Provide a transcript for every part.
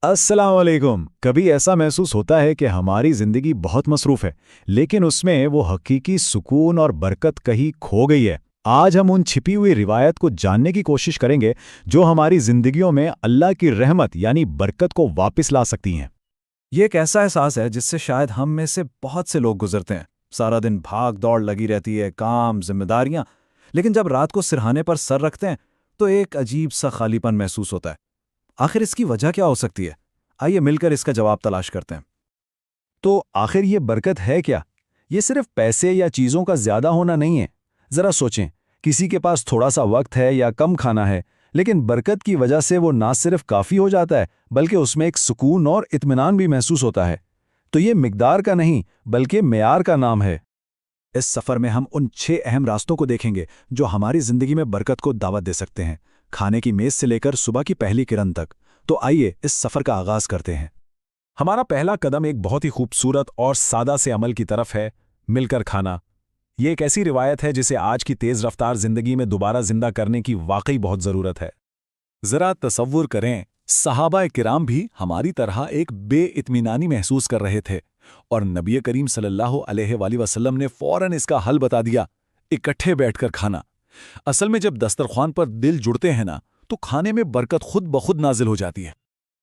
السلام علیکم۔ کبھی ایسا محسوس ہوتا ہے کہ ہماری زندگی بہت مصروف ہے، لیکن اس میں وہ حقیقی سکون اور برکت کہیں کھو گئی ہے۔ آج ہم ان چھپی ہوئی روایت کو جاننے کی کوشش کریں گے جو ہماری زندگیوں میں اللہ کی رحمت یعنی برکت کو واپس لا سکتی ہیں۔ یہ ایک ایسا احساس ہے جس سے شاید ہم میں سے بہت سے لوگ گزرتے ہیں۔ سارا دن بھاگ دوڑ لگی رہتی ہے، کام، ذمہ داریاں، لیکن جب رات کو سرہانے پر سر رکھتے ہیں تو ایک عجیب سا خالی پن محسوس ہوتا ہے۔ آخر اس کی وجہ کیا ہو سکتی ہے؟ آئیے مل کر اس کا جواب تلاش کرتے ہیں۔ تو آخر یہ برکت ہے کیا؟ یہ صرف پیسے یا چیزوں کا زیادہ ہونا نہیں ہے۔ ذرا سوچیں، کسی کے پاس تھوڑا سا وقت ہے یا کم کھانا ہے، لیکن برکت کی وجہ سے وہ نہ صرف کافی ہو جاتا ہے بلکہ اس میں ایک سکون اور اطمینان بھی محسوس ہوتا ہے۔ تو یہ مقدار کا نہیں بلکہ معیار کا نام ہے۔ اس سفر میں ہم ان 6 اہم راستوں کو دیکھیں گے جو ہماری زندگی میں برکت کو دعوت دے سکتے ہیں، کھانے کی میز سے لے کر صبح کی پہلی کرن تک۔ تو آئیے اس سفر کا آغاز کرتے ہیں۔ ہمارا پہلا قدم ایک بہت ہی خوبصورت اور سادہ سے عمل کی طرف ہے، مل کر کھانا۔ یہ ایک ایسی روایت ہے جسے آج کی تیز رفتار زندگی میں دوبارہ زندہ کرنے کی واقعی بہت ضرورت ہے۔ ذرا تصور کریں، صحابہ کرام بھی ہماری طرح ایک بے اطمینانی محسوس کر رہے تھے، اور نبی کریم صلی اللہ علیہ وآلہ وسلم نے فوراً اس کا حل بتا دیا: اکٹھے بیٹھ کر کھانا۔ اصل میں جب دسترخوان پر دل جڑتے ہیں نا، تو کھانے میں برکت خود بخود نازل ہو جاتی ہے۔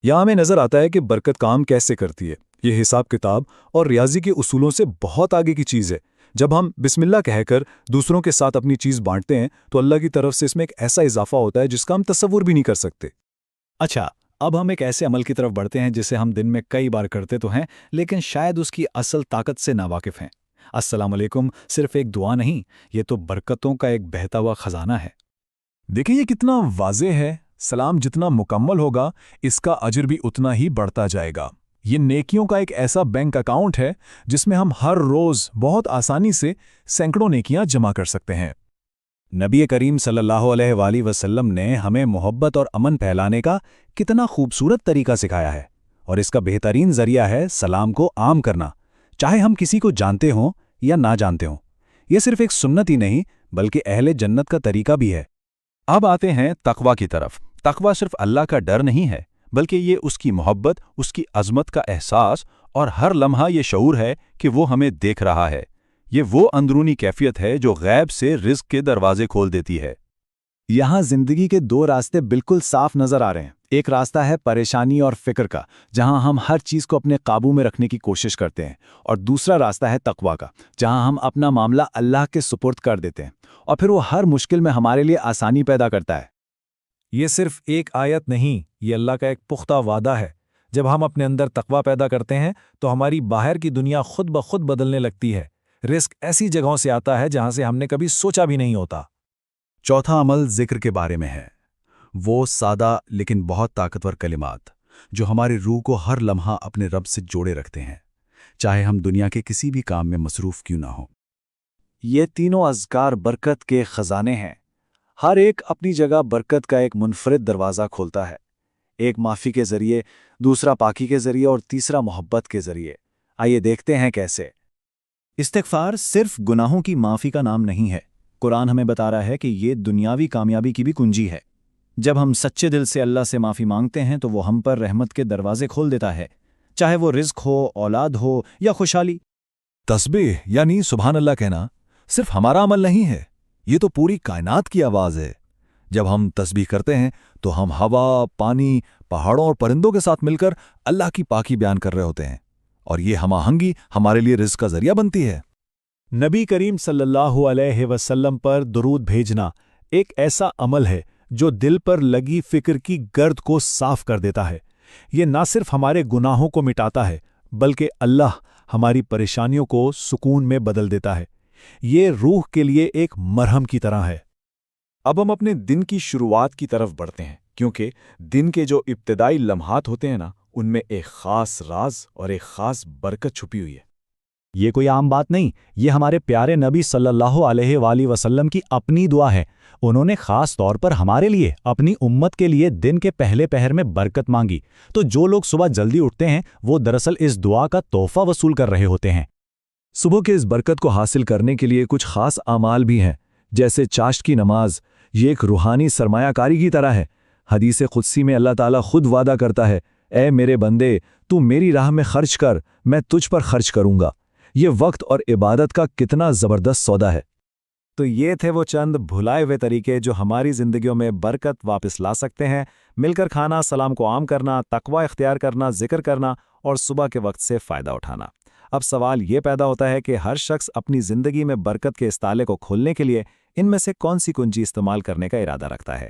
یہاں ہمیں نظر آتا ہے کہ برکت کام کیسے کرتی ہے۔ یہ حساب کتاب اور ریاضی کے اصولوں سے بہت آگے کی چیز ہے۔ جب ہم بسم اللہ کہہ کر دوسروں کے ساتھ اپنی چیز بانٹتے ہیں تو اللہ کی طرف سے اس میں ایک ایسا اضافہ ہوتا ہے جس کا ہم تصور بھی نہیں کر سکتے۔ اچھا، اب ہم ایک ایسے عمل کی طرف بڑھتے ہیں جسے ہم دن میں کئی بار کرتے تو ہیں، لیکن شاید اس کی اصل طاقت سے ناواقف ہیں۔ السلام علیکم صرف ایک دعا نہیں، یہ تو برکتوں کا ایک بہتا ہوا خزانہ ہے۔ دیکھیں یہ کتنا واضح ہے۔ سلام جتنا مکمل ہوگا، اس کا اجر بھی اتنا ہی بڑھتا جائے گا۔ یہ نیکیوں کا ایک ایسا بینک اکاؤنٹ ہے جس میں ہم ہر روز بہت آسانی سے سینکڑوں نیکیاں جمع کر سکتے ہیں۔ نبی کریم صلی اللہ علیہ وآلہ وسلم نے ہمیں محبت اور امن پھیلانے کا کتنا خوبصورت طریقہ سکھایا ہے، اور اس کا بہترین ذریعہ ہے سلام کو عام کرنا، چاہے ہم کسی کو جانتے ہوں یا نہ جانتے ہوں۔ یہ صرف ایک سنت ہی نہیں بلکہ اہل جنت کا طریقہ بھی ہے۔ اب آتے ہیں تقویٰ کی طرف۔ تقویٰ صرف اللہ کا ڈر نہیں ہے، بلکہ یہ اس کی محبت، اس کی عظمت کا احساس، اور ہر لمحہ یہ شعور ہے کہ وہ ہمیں دیکھ رہا ہے۔ یہ وہ اندرونی کیفیت ہے جو غیب سے رزق کے دروازے کھول دیتی ہے۔ یہاں زندگی کے 2 راستے بالکل صاف نظر آ رہے ہیں۔ ایک راستہ ہے پریشانی اور فکر کا، جہاں ہم ہر چیز کو اپنے قابو میں رکھنے کی کوشش کرتے ہیں، اور دوسرا راستہ ہے تقویٰ کا، جہاں ہم اپنا معاملہ اللہ کے سپرد کر دیتے ہیں، اور پھر وہ ہر مشکل میں ہمارے لیے آسانی پیدا کرتا ہے۔ یہ صرف ایک آیت نہیں، یہ اللہ کا ایک پختہ وعدہ ہے۔ جب ہم اپنے اندر تقویٰ پیدا کرتے ہیں تو ہماری باہر کی دنیا خود بخود بدلنے لگتی ہے۔ رزق ایسی جگہوں سے آتا ہے جہاں سے ہم نے کبھی سوچا بھی نہیں ہوتا۔ چوتھا عمل ذکر کے بارے میں ہے، وہ سادہ لیکن بہت طاقتور کلمات جو ہماری روح کو ہر لمحہ اپنے رب سے جوڑے رکھتے ہیں، چاہے ہم دنیا کے کسی بھی کام میں مصروف کیوں نہ ہوں۔ یہ تینوں اذکار برکت کے خزانے ہیں۔ ہر ایک اپنی جگہ برکت کا ایک منفرد دروازہ کھولتا ہے، ایک معافی کے ذریعے، دوسرا پاکی کے ذریعے، اور تیسرا محبت کے ذریعے۔ آئیے دیکھتے ہیں کیسے۔ استغفار صرف گناہوں کی معافی کا نام نہیں ہے۔ قرآن ہمیں بتا رہا ہے کہ یہ دنیاوی کامیابی کی بھی کنجی ہے۔ جب ہم سچے دل سے اللہ سے معافی مانگتے ہیں تو وہ ہم پر رحمت کے دروازے کھول دیتا ہے، چاہے وہ رزق ہو، اولاد ہو یا خوشحالی۔ تسبیح یعنی سبحان اللہ کہنا صرف ہمارا عمل نہیں ہے، یہ تو پوری کائنات کی آواز ہے۔ جب ہم تسبیح کرتے ہیں تو ہم ہوا، پانی، پہاڑوں اور پرندوں کے ساتھ مل کر اللہ کی پاکی بیان کر رہے ہوتے ہیں، اور یہ ہم آہنگی ہمارے لیے رزق کا ذریعہ بنتی ہے۔ نبی کریم صلی اللہ علیہ وسلم پر درود بھیجنا ایک ایسا عمل ہے جو دل پر لگی فکر کی گرد کو صاف کر دیتا ہے۔ یہ نہ صرف ہمارے گناہوں کو مٹاتا ہے بلکہ اللہ ہماری پریشانیوں کو سکون میں بدل دیتا ہے۔ یہ روح کے لیے ایک مرہم کی طرح ہے۔ اب ہم اپنے دن کی شروعات کی طرف بڑھتے ہیں، کیونکہ دن کے جو ابتدائی لمحات ہوتے ہیں نا، ان میں ایک خاص راز اور ایک خاص برکت چھپی ہوئی ہے۔ یہ کوئی عام بات نہیں، یہ ہمارے پیارے نبی صلی اللہ علیہ وآلہ وسلم کی اپنی دعا ہے۔ انہوں نے خاص طور پر ہمارے لیے، اپنی امت کے لیے دن کے پہلے پہر میں برکت مانگی۔ تو جو لوگ صبح جلدی اٹھتے ہیں وہ دراصل اس دعا کا تحفہ وصول کر رہے ہوتے ہیں۔ صبح کے اس برکت کو حاصل کرنے کے لیے کچھ خاص اعمال بھی ہیں، جیسے چاشت کی نماز۔ یہ ایک روحانی سرمایہ کاری کی طرح ہے۔ حدیث قدسی میں اللہ تعالیٰ خود وعدہ کرتا ہے، اے میرے بندے، تو میری راہ میں خرچ کر، میں تجھ پر خرچ کروں گا۔ یہ وقت اور عبادت کا کتنا زبردست سودا ہے۔ تو یہ تھے وہ چند بھلائے ہوئے طریقے جو ہماری زندگیوں میں برکت واپس لا سکتے ہیں۔ مل کر کھانا، سلام کو عام کرنا، تقوی اختیار کرنا، ذکر کرنا اور صبح کے وقت سے فائدہ اٹھانا۔ اب سوال یہ پیدا ہوتا ہے کہ ہر شخص اپنی زندگی میں برکت کے اس تالے کو کھولنے کے لیے ان میں سے کون سی کنجی استعمال کرنے کا ارادہ رکھتا ہے؟